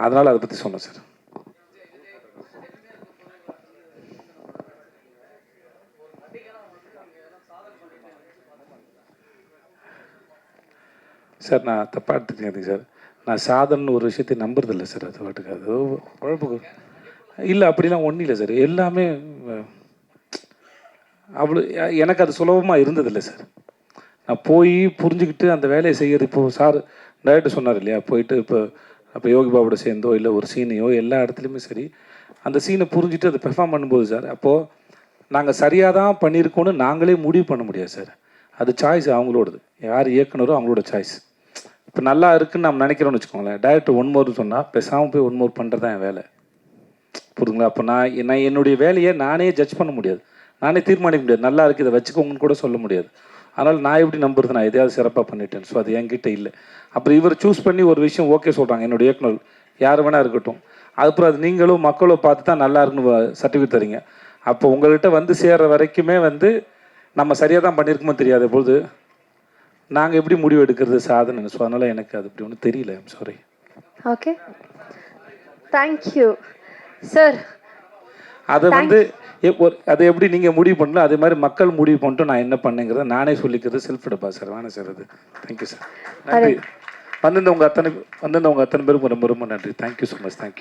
[SPEAKER 1] அதனால் அதை பற்றி சொன்னேன் சார். சார் நான் தப்பாக எடுத்துக்காதீங்க சார். நான் சாதனை ஒரு விஷயத்தை நம்புறதில்லை சார். அது பாட்டுக்கு அது குழப்புக்கு இல்லை, அப்படிலாம் ஒன்றும் இல்லை சார். எல்லாமே அவ்வளோ எனக்கு அது சுலபமாக இருந்ததில்லை சார். நான் போய் புரிஞ்சுக்கிட்டு அந்த வேலையை செய்கிறது. இப்போது சார் டைரக்டர் சொன்னார் இல்லையா, போயிட்டு அப்போ யோகி பாபோட சேர்ந்தோ இல்லை ஒரு சீனையோ எல்லா இடத்துலையுமே சரி அந்த சீனை புரிஞ்சுட்டு அதை பெர்ஃபார்ம் பண்ணும்போது சார், அப்போது நாங்கள் சரியாக தான் பண்ணியிருக்கோன்னு நாங்களே முடிவு பண்ண முடியாது சார். அது சாய்ஸ் அவங்களோடது. யார் இயக்குனரோ அவங்களோட சாய்ஸ். இப்போ நல்லா இருக்குன்னு நம்ம நினைக்கிறோன்னு வச்சுக்கோங்களேன், டைரக்டர் 1 more சொன்னால் பேசாமல் போய் 1 more பண்ணுறது தான் என் வேலை. புரியுதுங்களா? அப்போ நான் என்னுடைய வேலையை நானே ஜட்ஜ் பண்ண முடியாது, நானே தீர்மானிக்க முடியாது. நல்லா இருக்குது இதை வச்சுக்கோங்கன்னு கூட சொல்ல முடியாது. அதனால் நான் எப்படி நம்புறது? நான் எதையாவது சிறப்பாக பண்ணிட்டேன். ஸோ அது என்கிட்ட இல்லை. அப்புறம் இவர் சூஸ் பண்ணி ஒரு விஷயம் ஓகே சொல்கிறாங்க, என்னுடைய இயக்குனர் யார் வேணா இருக்கட்டும். அதுக்கப்புறம் அது நீங்களும் மக்களும் பார்த்து தான் நல்லா இருக்குன்னு சர்டிஃபிகேட் தரீங்க. அப்போ உங்கள்கிட்ட வந்து சேர்ற வரைக்குமே வந்து நம்ம சரியாக தான் பண்ணியிருக்குமோ தெரியாத பொழுது நாங்கள் எப்படி முடிவு எடுக்கிறது சாதனை? ஸோ அதனால் எனக்கு அது இப்படி ஒன்றும் தெரியல. I'm sorry.
[SPEAKER 2] Okay, thank you sir.
[SPEAKER 1] அதை வந்து அதை எப்படி நீங்கள் முடிவு பண்ணல, அதே மாதிரி மக்கள் முடிவு பண்ணிட்டு நான் என்ன பண்ணேங்கிறத நானே சொல்லிக்கிறது செல்ஃப் டெப்பா சார். வேணாம் சார் அது. தேங்க்யூ சார், நன்றி. வந்திருந்தவங்க அத்தனை பேருக்கும் ரொம்ப ரொம்ப நன்றி. Thank you so much. தேங்க்யூ.